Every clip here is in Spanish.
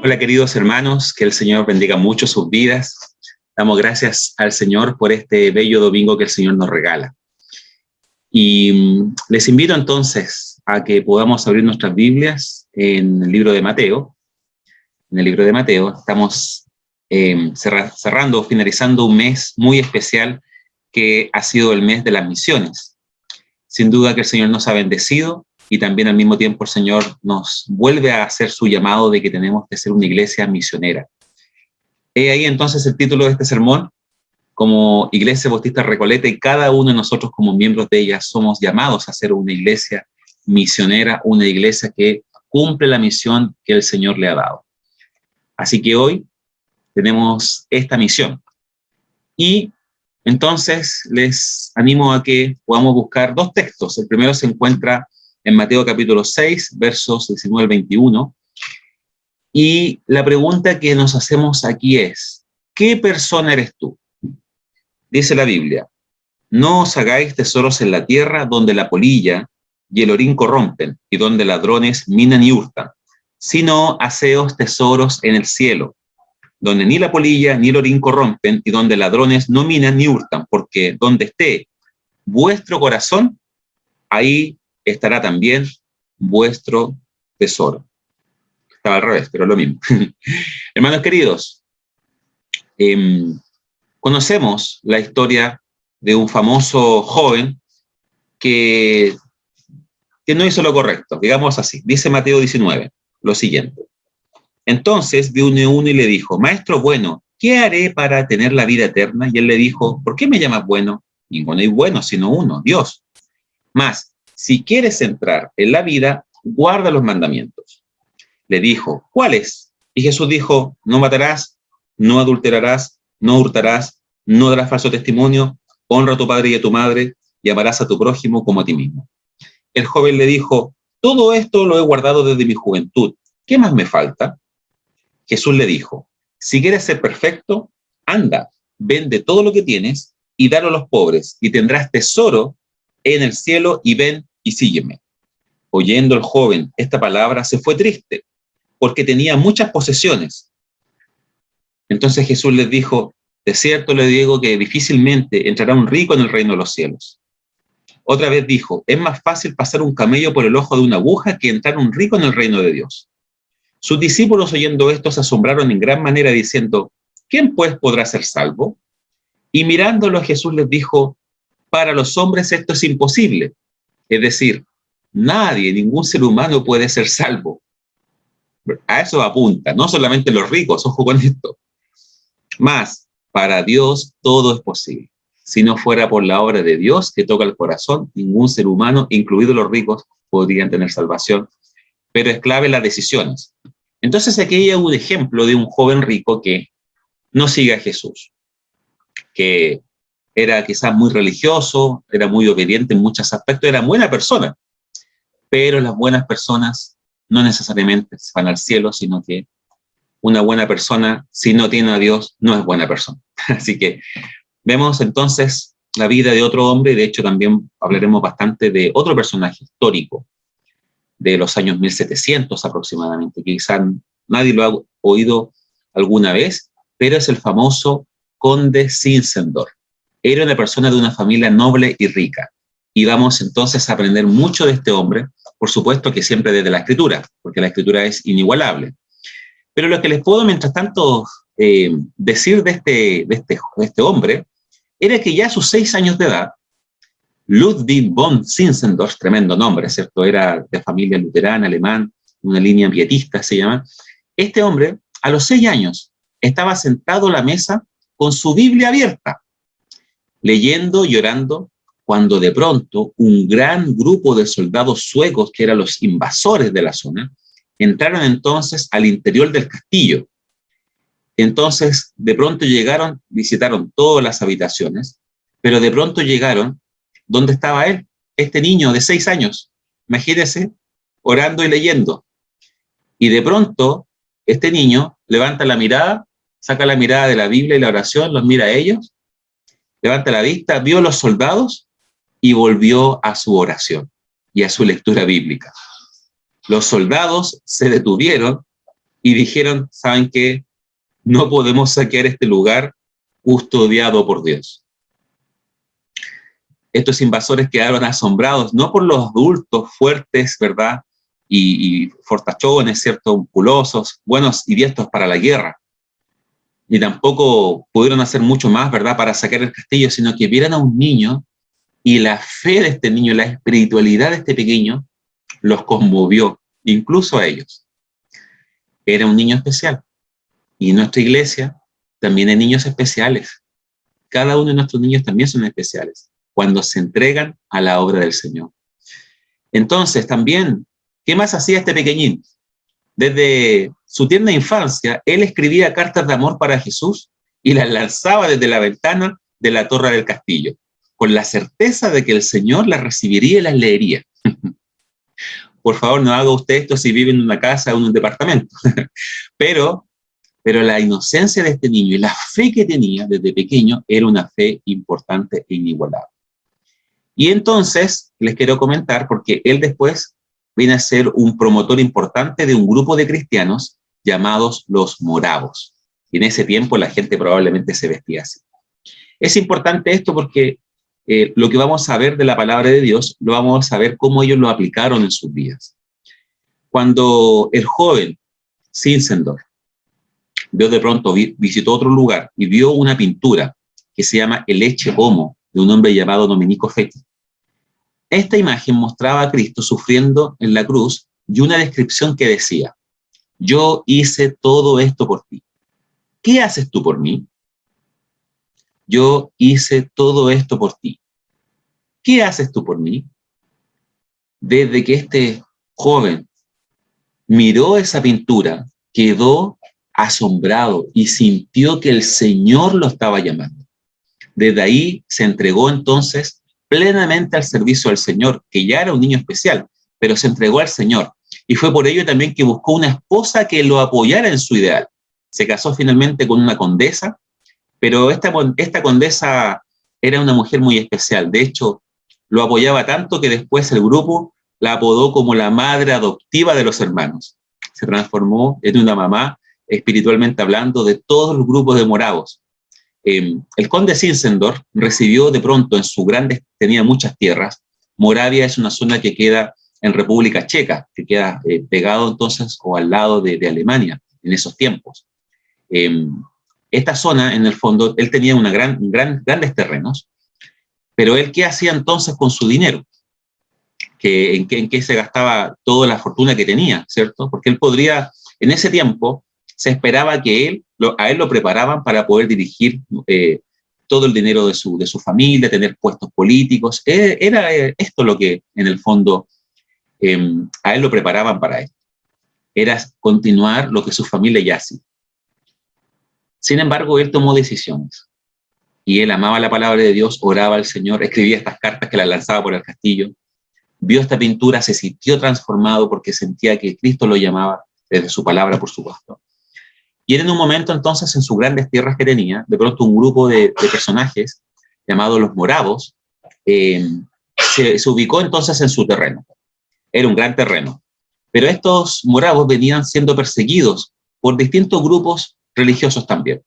Hola queridos hermanos, que el Señor bendiga mucho sus vidas. Damos gracias al Señor por este bello domingo que el Señor nos regala. Y les invito entonces a que podamos abrir nuestras Biblias en el libro de Mateo. En el libro de Mateo estamos cerrando, finalizando un mes muy especial que ha sido el mes de las misiones. Sin duda que el Señor nos ha bendecido y también al mismo tiempo el Señor nos vuelve a hacer su llamado de que tenemos que ser una iglesia misionera. He ahí entonces el título de este sermón: como Iglesia Bautista Recoleta, y cada uno de nosotros como miembros de ella somos llamados a ser una iglesia misionera, una iglesia que cumple la misión que el Señor le ha dado. Así que hoy tenemos esta misión. Y entonces les animo a que podamos buscar dos textos. El primero se encuentra en Mateo capítulo 6, versos 19 al 21. Y la pregunta que nos hacemos aquí es: ¿qué persona eres tú? Dice la Biblia: no os hagáis tesoros en la tierra, donde la polilla y el orín corrompen, y donde ladrones minan y hurtan, sino haceos tesoros en el cielo, donde ni la polilla ni el orín corrompen, y donde ladrones no minan ni hurtan, porque donde esté vuestro corazón, ahí estará también vuestro tesoro. Estaba al revés, pero lo mismo. Hermanos queridos, conocemos la historia de un famoso joven que no hizo lo correcto, digamos así. Dice Mateo 19 lo siguiente: entonces vino uno y le dijo: maestro bueno, ¿qué haré para tener la vida eterna? Y él le dijo: ¿por qué me llamas bueno? Ninguno es bueno, sino uno, Dios. Mas, si quieres entrar en la vida, guarda los mandamientos. Le dijo: ¿cuáles? Y Jesús dijo: no matarás, no adulterarás, no hurtarás, no darás falso testimonio, honra a tu padre y a tu madre, y amarás a tu prójimo como a ti mismo. El joven le dijo: todo esto lo he guardado desde mi juventud, ¿qué más me falta? Jesús le dijo: si quieres ser perfecto, anda, vende todo lo que tienes y dalo a los pobres, y tendrás tesoro en el cielo, y ven y sígueme. Oyendo el joven esta palabra, se fue triste, porque tenía muchas posesiones. Entonces Jesús les dijo: de cierto les digo que difícilmente entrará un rico en el reino de los cielos. Otra vez dijo: es más fácil pasar un camello por el ojo de una aguja que entrar un rico en el reino de Dios. Sus discípulos, oyendo esto, se asombraron en gran manera, diciendo: ¿quién pues podrá ser salvo? Y mirándolo, Jesús les dijo: para los hombres esto es imposible. Es decir, nadie, ningún ser humano puede ser salvo. A eso apunta, no solamente los ricos, ojo con esto. Mas, para Dios todo es posible. Si no fuera por la obra de Dios que toca el corazón, ningún ser humano, incluidos los ricos, podrían tener salvación. Pero es clave las decisiones. Entonces aquí hay un ejemplo de un joven rico que no sigue a Jesús, que era quizás muy religioso, era muy obediente en muchos aspectos, era buena persona, pero las buenas personas no necesariamente van al cielo, sino que una buena persona, si no tiene a Dios, no es buena persona. Así que vemos entonces la vida de otro hombre, y de hecho también hablaremos bastante de otro personaje histórico de los años 1700 aproximadamente, que quizás nadie lo ha oído alguna vez, pero es el famoso conde Zinzendorf. Era una persona de una familia noble y rica, y vamos entonces a aprender mucho de este hombre, por supuesto que siempre desde la escritura, porque la escritura es inigualable. Pero lo que les puedo, mientras tanto, decir de este hombre, era que ya a sus 6 años de edad, Ludwig von Zinzendorf, tremendo nombre, ¿cierto? Era de familia luterana, alemán, una línea pietista se llama. Este hombre, a los 6 años, estaba sentado a la mesa con su Biblia abierta, leyendo y orando, cuando de pronto un gran grupo de soldados suecos, que eran los invasores de la zona, entraron entonces al interior del castillo. Entonces, de pronto llegaron, visitaron todas las habitaciones, pero de pronto llegaron donde estaba él, este niño de 6 años. Imagínense, orando y leyendo. Y de pronto, este niño levanta la mirada, saca la mirada de la Biblia y la oración, los mira a ellos, levanta la vista, vio a los soldados y volvió a su oración y a su lectura bíblica. Los soldados se detuvieron y dijeron, ¿saben qué? No podemos saquear este lugar custodiado por Dios. Estos invasores quedaron asombrados, no por los adultos fuertes, ¿verdad? Y fortachones, ¿cierto? Musculosos, buenos y diestros para la guerra. Ni tampoco pudieron hacer mucho más, ¿verdad? Para sacar el castillo, sino que vieran a un niño y la fe de este niño, la espiritualidad de este pequeño, los conmovió, incluso a ellos. Era un niño especial. Y en nuestra iglesia también hay niños especiales. Cada uno de nuestros niños también son especiales, cuando se entregan a la obra del Señor. Entonces, también, ¿qué más hacía este pequeñín? Desde su tierna infancia, él escribía cartas de amor para Jesús y las lanzaba desde la ventana de la torre del castillo, con la certeza de que el Señor las recibiría y las leería. Por favor, no haga usted esto si vive en una casa o en un departamento. Pero la inocencia de este niño y la fe que tenía desde pequeño era una fe importante e inigualable. Y entonces, les quiero comentar, porque él después viene a ser un promotor importante de un grupo de cristianos llamados los moravos. Y en ese tiempo la gente probablemente se vestía así. Es importante esto porque lo que vamos a ver de la palabra de Dios, lo vamos a ver cómo ellos lo aplicaron en sus vidas. Cuando el joven Zinzendorf vio de pronto, visitó otro lugar y vio una pintura que se llama El Ecce Homo, de un hombre llamado Domenico Fetti. Esta imagen mostraba a Cristo sufriendo en la cruz y una descripción que decía: yo hice todo esto por ti. ¿Qué haces tú por mí? Yo hice todo esto por ti. ¿Qué haces tú por mí? Desde que este joven miró esa pintura, quedó asombrado y sintió que el Señor lo estaba llamando. Desde ahí se entregó entonces plenamente al servicio del Señor, que ya era un niño especial, pero se entregó al Señor. Y fue por ello también que buscó una esposa que lo apoyara en su ideal. Se casó finalmente con una condesa, pero esta condesa era una mujer muy especial. De hecho, lo apoyaba tanto que después el grupo la apodó como la madre adoptiva de los hermanos. Se transformó en una mamá, espiritualmente hablando, de todos los grupos de moravos. El conde Zinzendorf recibió de pronto en su grande, tenía muchas tierras. Moravia es una zona que queda en República Checa, que queda pegado entonces o al lado de Alemania en esos tiempos. Esta zona, en el fondo, él tenía grandes terrenos, pero él, ¿qué hacía entonces con su dinero? ¿En qué se gastaba toda la fortuna que tenía, cierto? Porque él podría, en ese tiempo, se esperaba que a él lo preparaban para poder dirigir todo el dinero de su familia, tener puestos políticos. Era esto lo que, en el fondo, a él lo preparaban para esto. Era continuar lo que su familia ya hacía. Sin embargo, él tomó decisiones. Y él amaba la palabra de Dios, oraba al Señor, escribía estas cartas que las lanzaba por el castillo. Vio esta pintura, se sintió transformado porque sentía que Cristo lo llamaba desde su palabra, por supuesto. Y él en un momento entonces, en sus grandes tierras que tenía, de pronto un grupo de personajes llamados los moravos se ubicó entonces en su terreno. Era un gran terreno. Pero estos moravos venían siendo perseguidos por distintos grupos religiosos también.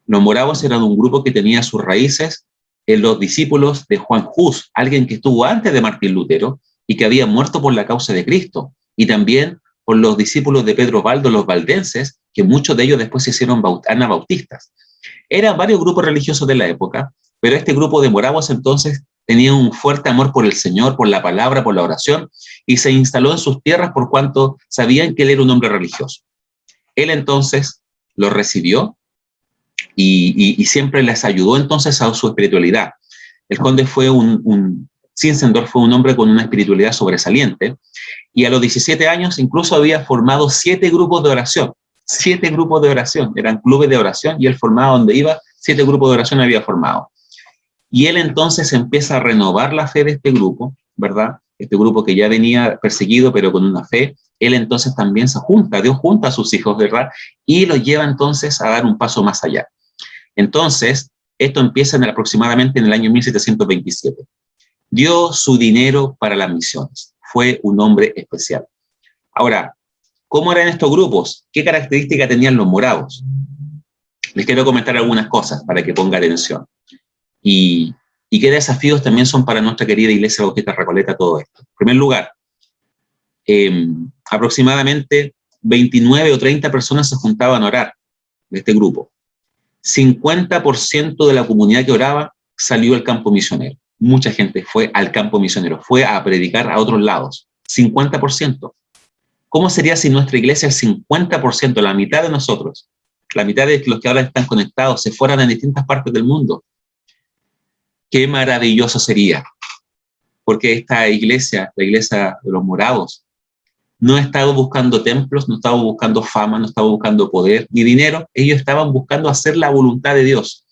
Los moravos eran un grupo que tenía sus raíces en los discípulos de Juan Hus, alguien que estuvo antes de Martín Lutero y que había muerto por la causa de Cristo, y también por los discípulos de Pedro Baldo, los valdenses, que muchos de ellos después se hicieron anabautistas. Eran varios grupos religiosos de la época, pero este grupo de moravos entonces tenía un fuerte amor por el Señor, por la palabra, por la oración, y se instaló en sus tierras por cuanto sabían que él era un hombre religioso. Él entonces los recibió y siempre les ayudó entonces a su espiritualidad. El conde fue Zinzendorf fue un hombre con una espiritualidad sobresaliente, y a los 17 años incluso había formado 7 grupos de oración. 7 grupos de oración, eran clubes de oración, y él formaba donde iba, 7 grupos de oración había formado. Y él entonces empieza a renovar la fe de este grupo, ¿verdad? Este grupo que ya venía perseguido, pero con una fe. Él entonces también Dios junta a sus hijos, ¿verdad? Y los lleva entonces a dar un paso más allá. Entonces, esto empieza aproximadamente en el año 1727. Dio su dinero para las misiones. Fue un hombre especial. Ahora, ¿Cómo eran estos grupos? ¿Qué características tenían los moravos? Les quiero comentar algunas cosas para que ponga atención. Y qué desafíos también son para nuestra querida Iglesia Bautista Recoleta todo esto. En primer lugar, aproximadamente 29 o 30 personas se juntaban a orar de este grupo. 50% de la comunidad que oraba salió al campo misionero. Mucha gente fue al campo misionero, fue a predicar a otros lados. 50%. ¿Cómo sería si nuestra iglesia, el 50%, la mitad de nosotros, la mitad de los que ahora están conectados, se fueran a distintas partes del mundo? Qué maravilloso sería. Porque esta iglesia, la iglesia de los moravos, no estaba buscando templos, no estaba buscando fama, no estaba buscando poder ni dinero. Ellos estaban buscando hacer la voluntad de Dios.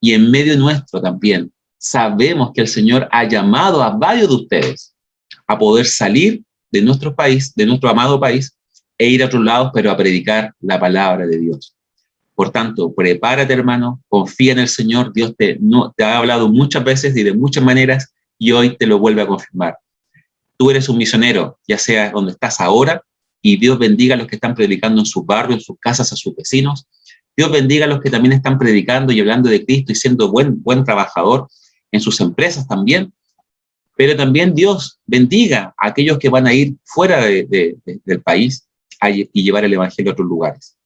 Y en medio nuestro también sabemos que el Señor ha llamado a varios de ustedes a poder salir de nuestro país, de nuestro amado país, e ir a otros lados, pero a predicar la palabra de Dios. Por tanto, prepárate, hermano, confía en el Señor. Dios te ha hablado muchas veces y de muchas maneras, y hoy te lo vuelve a confirmar. Tú eres un misionero, ya sea donde estás ahora, y Dios bendiga a los que están predicando en sus barrios, en sus casas, a sus vecinos. Dios bendiga a los que también están predicando y hablando de Cristo y siendo buen trabajador en sus empresas también. Pero también Dios bendiga a aquellos que van a ir fuera del país y llevar el evangelio a otros lugares.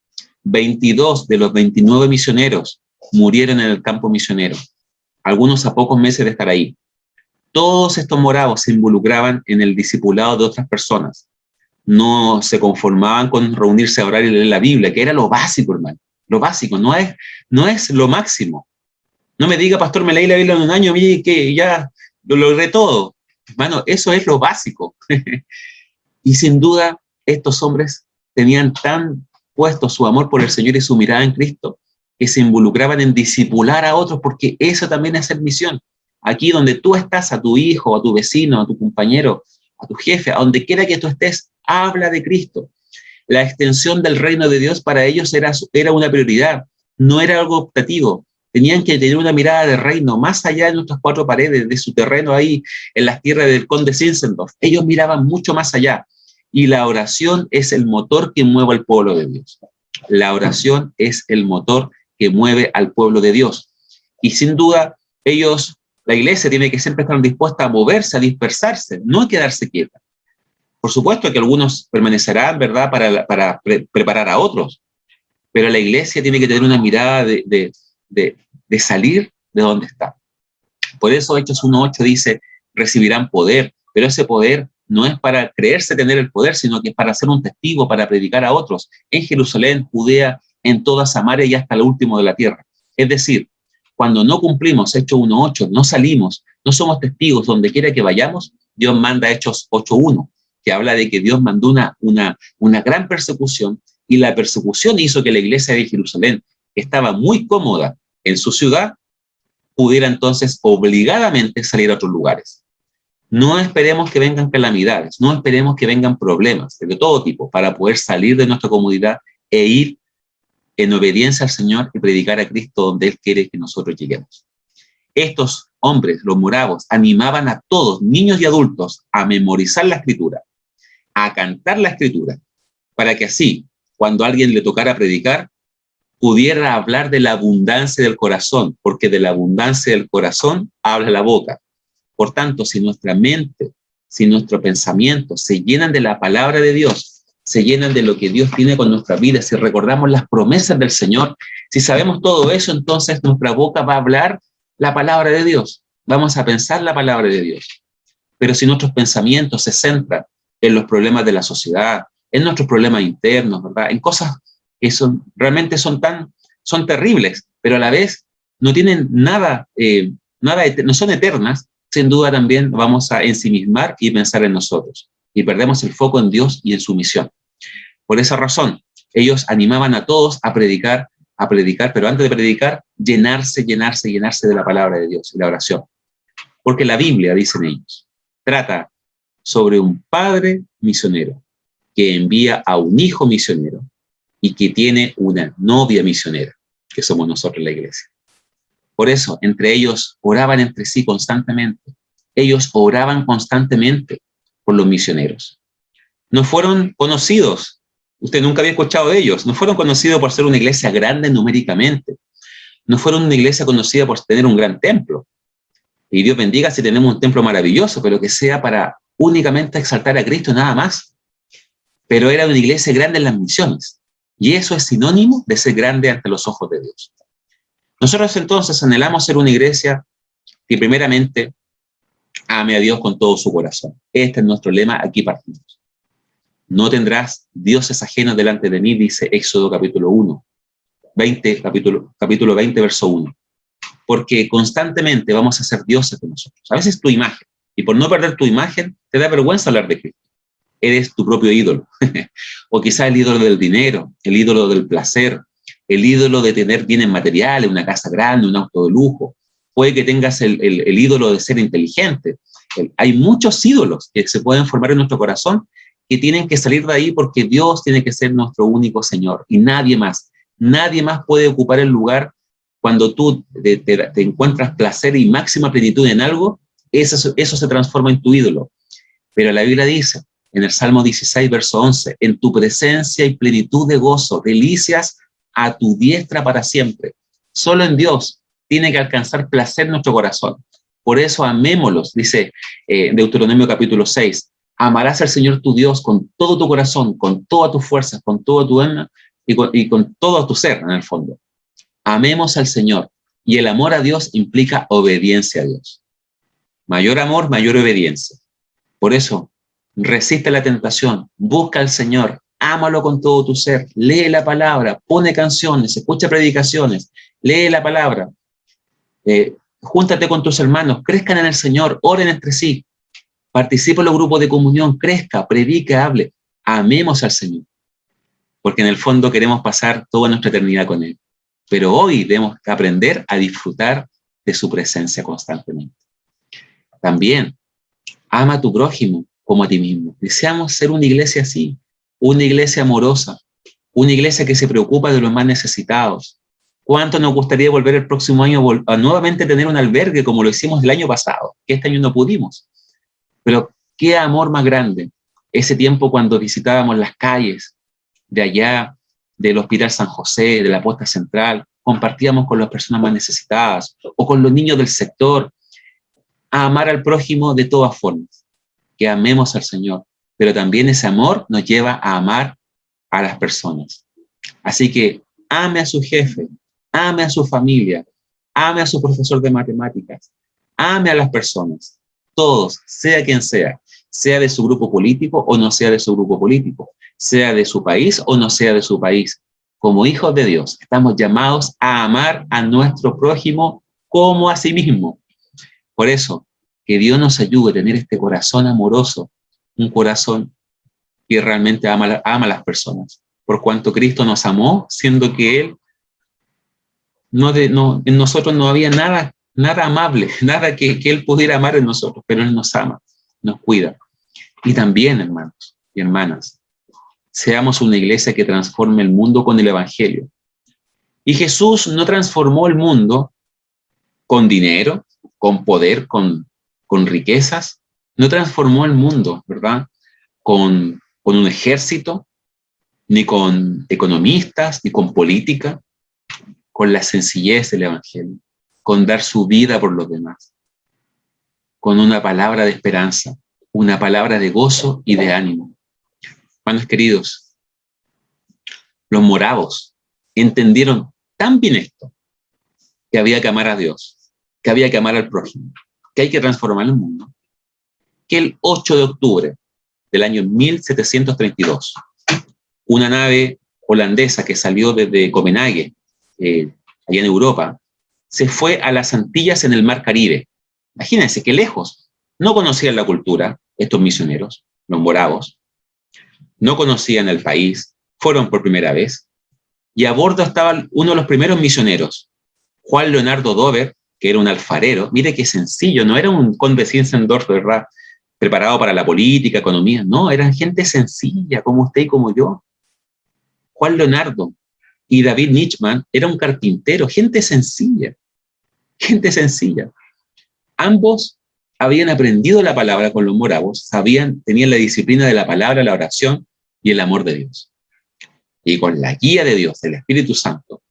22 de los 29 misioneros murieron en el campo misionero, algunos a pocos meses de estar ahí. Todos estos moravos se involucraban en el discipulado de otras personas. No se conformaban con reunirse a orar y leer la Biblia, que era lo básico, hermano. Lo básico, no es lo máximo. No me diga, pastor, me leí la Biblia en un año y que ya lo logré todo. Hermano, eso es lo básico. Y sin duda, estos hombres tenían tan puesto su amor por el Señor y su mirada en Cristo, que se involucraban en discipular a otros, porque eso también es ser misión. Aquí donde tú estás, a tu hijo, a tu vecino, a tu compañero, a tu jefe, a donde quiera que tú estés, habla de Cristo. La extensión del reino de Dios para ellos era una prioridad, no era algo optativo. Tenían que tener una mirada de reino, más allá de nuestras cuatro paredes, de su terreno ahí, en las tierras del conde Zinzendorf. Ellos miraban mucho más allá. Y la oración es el motor que mueve al pueblo de Dios. La oración es el motor que mueve al pueblo de Dios. Y sin duda, la iglesia tiene que siempre estar dispuesta a moverse, a dispersarse, no a quedarse quieta. Por supuesto que algunos permanecerán, ¿verdad?, para preparar a otros. Pero la iglesia tiene que tener una mirada de salir de donde está. Por eso Hechos 1:8 dice, recibirán poder, pero ese poder no es para creerse tener el poder, sino que es para ser un testigo, para predicar a otros, en Jerusalén, Judea, en toda Samaria y hasta lo último de la tierra. Es decir, cuando no cumplimos Hechos 1:8, no salimos, no somos testigos donde quiera que vayamos, Dios manda Hechos 8:1, que habla de que Dios mandó una gran persecución, y la persecución hizo que la iglesia de Jerusalén, que estaba muy cómoda en su ciudad, pudiera entonces obligadamente salir a otros lugares. No esperemos que vengan calamidades, no esperemos que vengan problemas de todo tipo para poder salir de nuestra comodidad e ir en obediencia al Señor y predicar a Cristo donde Él quiere que nosotros lleguemos. Estos hombres, los moravos, animaban a todos, niños y adultos, a memorizar la Escritura, a cantar la Escritura, para que así, cuando a alguien le tocara predicar, pudiera hablar de la abundancia del corazón, porque de la abundancia del corazón habla la boca. Por tanto, si nuestra mente, si nuestro pensamiento se llenan de la palabra de Dios, se llenan de lo que Dios tiene con nuestra vida, si recordamos las promesas del Señor, si sabemos todo eso, entonces nuestra boca va a hablar la palabra de Dios, vamos a pensar la palabra de Dios. Pero si nuestros pensamientos se centran en los problemas de la sociedad, en nuestros problemas internos, ¿verdad?, en cosas que realmente son terribles, pero a la vez no tienen nada, no son eternas, sin duda también vamos a ensimismar y pensar en nosotros, y perdemos el foco en Dios y en su misión. Por esa razón, ellos animaban a todos a predicar, pero antes de predicar, llenarse de la palabra de Dios y la oración. Porque la Biblia, dicen ellos, trata sobre un padre misionero que envía a un hijo misionero y que tiene una novia misionera, que somos nosotros la iglesia. Por eso, entre ellos oraban entre sí constantemente. Ellos oraban constantemente por los misioneros. No fueron conocidos Usted nunca había escuchado de ellos. No fueron conocidos por ser una iglesia grande numéricamente. No fueron una iglesia conocida por tener un gran templo. Y Dios bendiga si tenemos un templo maravilloso, pero que sea para únicamente exaltar a Cristo, nada más. Pero era una iglesia grande en las misiones. Y eso es sinónimo de ser grande ante los ojos de Dios. Nosotros entonces anhelamos ser una iglesia que primeramente ame a Dios con todo su corazón. Este es nuestro lema, aquí partimos. No tendrás dioses ajenos delante de mí, dice Éxodo capítulo 1, capítulo 20, verso 1. Porque constantemente vamos a ser dioses de nosotros. A veces tu imagen. Y por no perder tu imagen, te da vergüenza hablar de Cristo. Eres tu propio ídolo. O quizá el ídolo del dinero, el ídolo del placer, el ídolo de tener bienes materiales, una casa grande, un auto de lujo. Puede que tengas el ídolo de ser inteligente. Hay muchos ídolos que se pueden formar en nuestro corazón que tienen que salir de ahí porque Dios tiene que ser nuestro único Señor y nadie más. Nadie más puede ocupar el lugar cuando tú te encuentras placer y máxima plenitud en algo, eso se transforma en tu ídolo. Pero la Biblia dice, en el Salmo 16, verso 11, en tu presencia y plenitud de gozo, delicias a tu diestra para siempre. Solo en Dios tiene que alcanzar placer nuestro corazón. Por eso amémoslos, dice Deuteronomio capítulo 6. Amarás al Señor tu Dios con todo tu corazón, con todas tus fuerzas, con toda tu alma y con todo tu ser, en el fondo. Amemos al Señor. Y el amor a Dios implica obediencia a Dios. Mayor amor, mayor obediencia. Por eso, resiste la tentación, busca al Señor, ámalo con todo tu ser, lee la palabra, pone canciones, escucha predicaciones, lee la palabra, júntate con tus hermanos, crezcan en el Señor, oren entre sí, participa en los grupos de comunión, crezca, predique, hable, amemos al Señor, porque en el fondo queremos pasar toda nuestra eternidad con Él. Pero hoy debemos aprender a disfrutar de su presencia constantemente. También, ama a tu prójimo como a ti mismo. Deseamos ser una iglesia así, una iglesia amorosa, una iglesia que se preocupa de los más necesitados. ¿Cuánto nos gustaría volver el próximo año a nuevamente tener un albergue como lo hicimos el año pasado? Que este año no pudimos. Pero qué amor más grande. Ese tiempo cuando visitábamos las calles de allá, del Hospital San José, de la Posta Central, compartíamos con las personas más necesitadas o con los niños del sector, a amar al prójimo de todas formas, que amemos al Señor, pero también ese amor nos lleva a amar a las personas. Así que ame a su jefe, ame a su familia, ame a su profesor de matemáticas, ame a las personas, todos, sea quien sea de su grupo político o no sea de su grupo político, sea de su país o no sea de su país. Como hijos de Dios, estamos llamados a amar a nuestro prójimo como a sí mismo. Por eso, que Dios nos ayude a tener este corazón amoroso, un corazón que realmente ama a las personas. Por cuanto Cristo nos amó, siendo que Él, en nosotros no había nada amable, nada que Él pudiera amar en nosotros, pero Él nos ama, nos cuida. Y también, hermanos y hermanas, seamos una iglesia que transforme el mundo con el Evangelio. Y Jesús no transformó el mundo con dinero, con poder, con riquezas. No transformó el mundo, ¿verdad? Con un ejército, ni con economistas, ni con política, con la sencillez del Evangelio, con dar su vida por los demás, con una palabra de esperanza, una palabra de gozo y de ánimo. Hermanos queridos, los moravos entendieron tan bien esto, que había que amar a Dios, que había que amar al prójimo, que hay que transformar el mundo, que el 8 de octubre del año 1732, una nave holandesa que salió desde Copenhague, allá en Europa, se fue a las Antillas en el Mar Caribe. Imagínense qué lejos. No conocían la cultura, estos misioneros, los moravos, no conocían el país, fueron por primera vez, y a bordo estaba uno de los primeros misioneros, Juan Leonardo Dover, que era un alfarero. Mire qué sencillo, no era un conde Zinzendorf, ¿verdad?, preparado para la política, economía, no, eran gente sencilla, como usted y como yo. Juan Leonardo y David Nichman era un carpintero, gente sencilla, gente sencilla. Ambos habían aprendido la palabra con los moravos, tenían la disciplina de la palabra, la oración y el amor de Dios. y con la guía de Dios, del Espíritu Santo,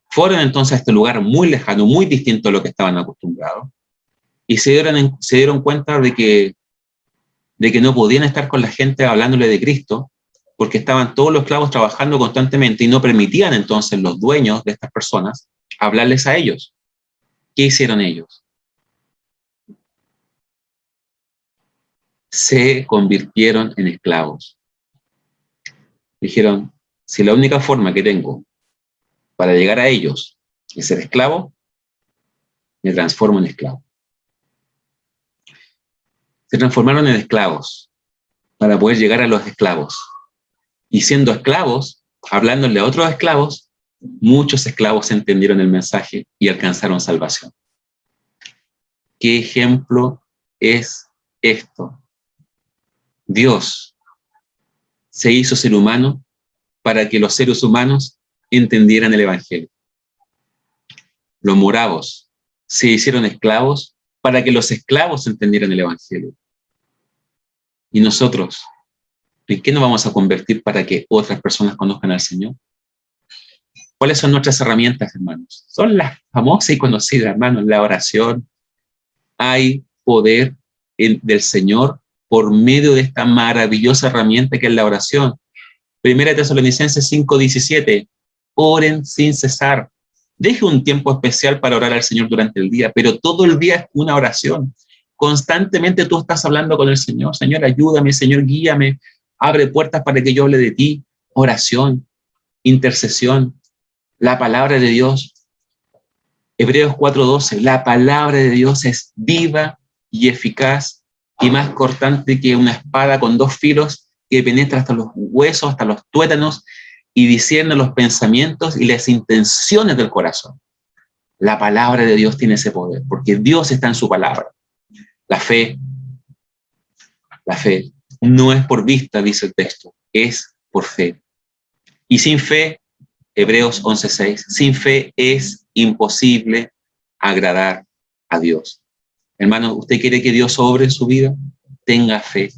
fueron entonces a este lugar muy lejano, muy distinto a lo que estaban acostumbrados, y se dieron cuenta de que no podían estar con la gente hablándole de Cristo, porque estaban todos los esclavos trabajando constantemente y no permitían entonces los dueños de estas personas hablarles a ellos. ¿Qué hicieron ellos? Se convirtieron en esclavos. Dijeron, si la única forma que tengo para llegar a ellos es ser esclavo, me transformo en esclavo. Se transformaron en esclavos para poder llegar a los esclavos. Y siendo esclavos, hablándole a otros esclavos, muchos esclavos entendieron el mensaje y alcanzaron salvación. ¿Qué ejemplo es esto? Dios se hizo ser humano para que los seres humanos entendieran el Evangelio. Los moravos se hicieron esclavos para que los esclavos entendieran el Evangelio. Y nosotros, ¿en qué nos vamos a convertir para que otras personas conozcan al Señor? ¿Cuáles son nuestras herramientas, hermanos? Son las famosas y conocidas, hermanos, la oración. Hay poder del Señor por medio de esta maravillosa herramienta que es la oración. Primera Tesalonicenses 5:17, oren sin cesar. Deje un tiempo especial para orar al Señor durante el día, pero todo el día es una oración. Constantemente tú estás hablando con el Señor. Señor, ayúdame, Señor, guíame, abre puertas para que yo hable de ti. Oración, intercesión, la palabra de Dios. Hebreos 4:12, la palabra de Dios es viva y eficaz y más cortante que una espada con dos filos que penetra hasta los huesos, hasta los tuétanos y discierne los pensamientos y las intenciones del corazón. La palabra de Dios tiene ese poder, porque Dios está en su palabra. La fe no es por vista, dice el texto, es por fe. Y sin fe, Hebreos 11:6, sin fe es imposible agradar a Dios. Hermano, ¿usted quiere que Dios obre en su vida? Tenga fe,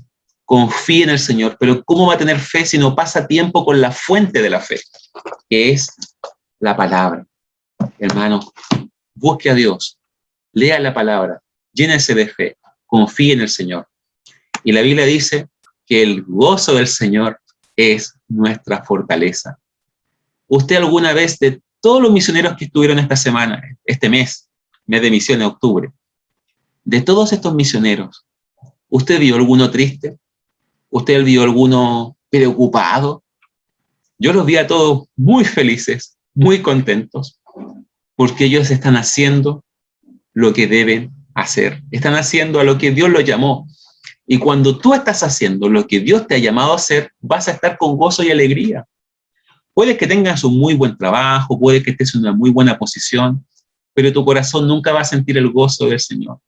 confíe en el Señor, pero ¿cómo va a tener fe si no pasa tiempo con la fuente de la fe, que es la palabra? Hermano, busque a Dios, lea la palabra, llénese de fe, confíe en el Señor. Y la Biblia dice que el gozo del Señor es nuestra fortaleza. ¿Usted alguna vez, de todos los misioneros que estuvieron esta semana, este mes de misiones, octubre, de todos estos misioneros, ¿usted vio alguno triste? ¿Usted vio alguno preocupado? Yo los vi a todos muy felices, muy contentos, porque ellos están haciendo lo que deben hacer. Están haciendo a lo que Dios los llamó. Y cuando tú estás haciendo lo que Dios te ha llamado a hacer, vas a estar con gozo y alegría. Puede que tengas un muy buen trabajo, puede que estés en una muy buena posición, pero tu corazón nunca va a sentir el gozo del Señor,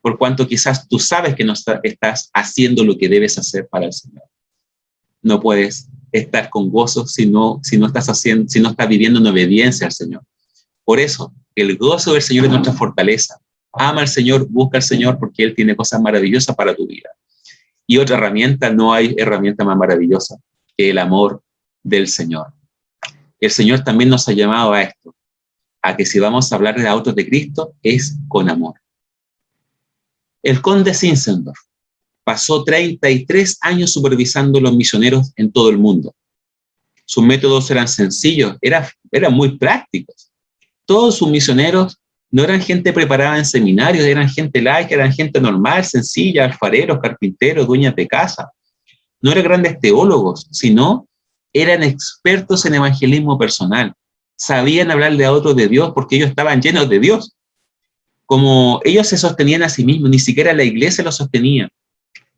por cuanto quizás tú sabes que no estás haciendo lo que debes hacer para el Señor. No puedes estar con gozo si no estás viviendo en obediencia al Señor. Por eso, el gozo del Señor es nuestra fortaleza. Ama al Señor, busca al Señor, porque Él tiene cosas maravillosas para tu vida. Y otra herramienta, no hay herramienta más maravillosa que el amor del Señor. El Señor también nos ha llamado a esto, a que si vamos a hablar de autos de Cristo, es con amor. El conde Zinzendorf pasó 33 años supervisando los misioneros en todo el mundo. Sus métodos eran sencillos, eran muy prácticos. Todos sus misioneros no eran gente preparada en seminarios, eran gente laica, eran gente normal, sencilla, alfareros, carpinteros, dueñas de casa. No eran grandes teólogos, sino eran expertos en evangelismo personal. Sabían hablarle a otros de Dios porque ellos estaban llenos de Dios. Como ellos se sostenían a sí mismos, ni siquiera la iglesia los sostenía.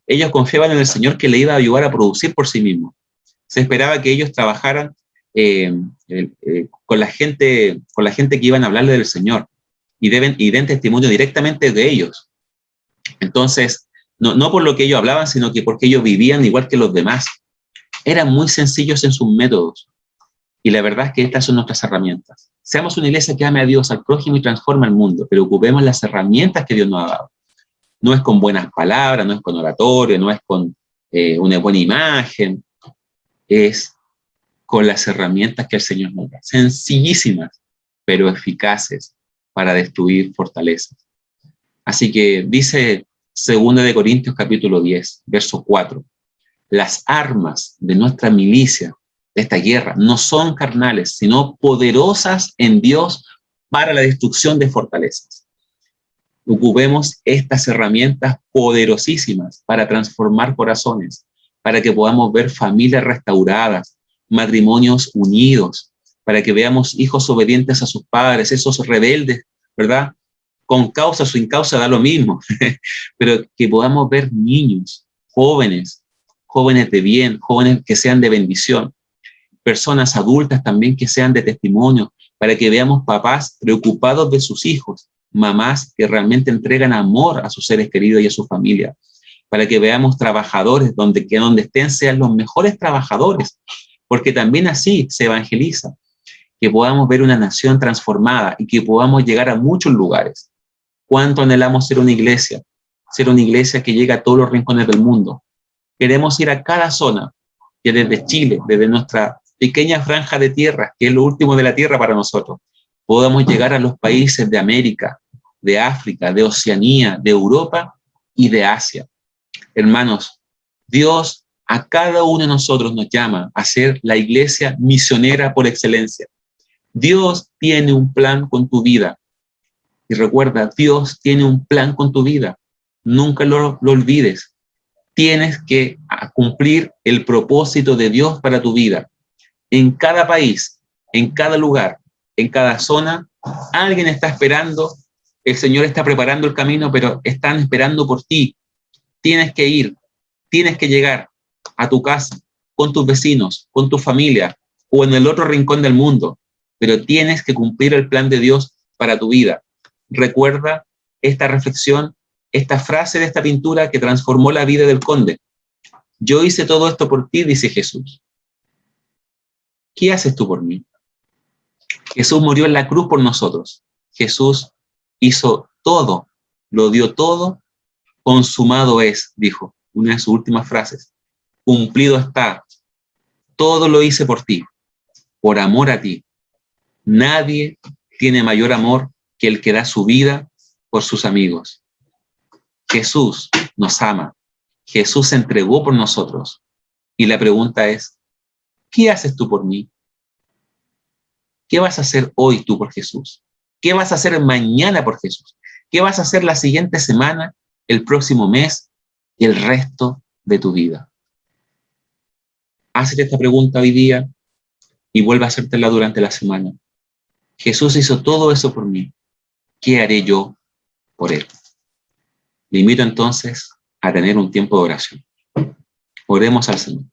Ellos confiaban en el Señor que le iba a ayudar a producir por sí mismo. Se esperaba que ellos trabajaran con la gente que iban a hablarle del Señor y den testimonio directamente de ellos. Entonces, no por lo que ellos hablaban, sino que porque ellos vivían igual que los demás. Eran muy sencillos en sus métodos. Y la verdad es que estas son nuestras herramientas. Seamos una iglesia que ame a Dios, al prójimo y transforma el mundo, pero ocupemos las herramientas que Dios nos ha dado. No es con buenas palabras, no es con oratorio, no es con una buena imagen. Es con las herramientas que el Señor nos da. Sencillísimas, pero eficaces para destruir fortalezas. Así que dice 2 Corintios capítulo 10, verso 4. Las armas de nuestra milicia, de esta guerra, no son carnales, sino poderosas en Dios para la destrucción de fortalezas. Ocupemos estas herramientas poderosísimas para transformar corazones, para que podamos ver familias restauradas, matrimonios unidos, para que veamos hijos obedientes a sus padres, esos rebeldes, ¿verdad? Con causa o sin causa da lo mismo, pero que podamos ver niños, jóvenes de bien, jóvenes que sean de bendición, personas adultas también que sean de testimonio, para que veamos papás preocupados de sus hijos, mamás que realmente entregan amor a sus seres queridos y a su familia, para que veamos trabajadores que donde estén sean los mejores trabajadores, porque también así se evangeliza, que podamos ver una nación transformada y que podamos llegar a muchos lugares. ¿Cuánto anhelamos ser una iglesia? Ser una iglesia que llegue a todos los rincones del mundo. Queremos ir a cada zona, que desde Chile, desde nuestra pequeña franja de tierra, que es lo último de la tierra para nosotros, podamos llegar a los países de América, de África, de Oceanía, de Europa y de Asia. Hermanos, Dios a cada uno de nosotros nos llama a ser la iglesia misionera por excelencia. Dios tiene un plan con tu vida. Y recuerda, Dios tiene un plan con tu vida. Nunca lo olvides. Tienes que cumplir el propósito de Dios para tu vida. En cada país, en cada lugar, en cada zona, alguien está esperando, el Señor está preparando el camino, pero están esperando por ti. Tienes que ir, tienes que llegar a tu casa, con tus vecinos, con tu familia, o en el otro rincón del mundo, pero tienes que cumplir el plan de Dios para tu vida. Recuerda esta reflexión, esta frase de esta pintura que transformó la vida del conde. Yo hice todo esto por ti, dice Jesús. ¿Qué haces tú por mí? Jesús murió en la cruz por nosotros. Jesús hizo todo, lo dio todo, consumado es, dijo, una de sus últimas frases. Cumplido está. Todo lo hice por ti, por amor a ti. Nadie tiene mayor amor que el que da su vida por sus amigos. Jesús nos ama. Jesús se entregó por nosotros. Y la pregunta es, ¿qué haces tú por mí? ¿Qué vas a hacer hoy tú por Jesús? ¿Qué vas a hacer mañana por Jesús? ¿Qué vas a hacer la siguiente semana, el próximo mes y el resto de tu vida? Hazte esta pregunta hoy día y vuelve a hacértela durante la semana. Jesús hizo todo eso por mí. ¿Qué haré yo por él? Le invito entonces a tener un tiempo de oración. Oremos al Señor.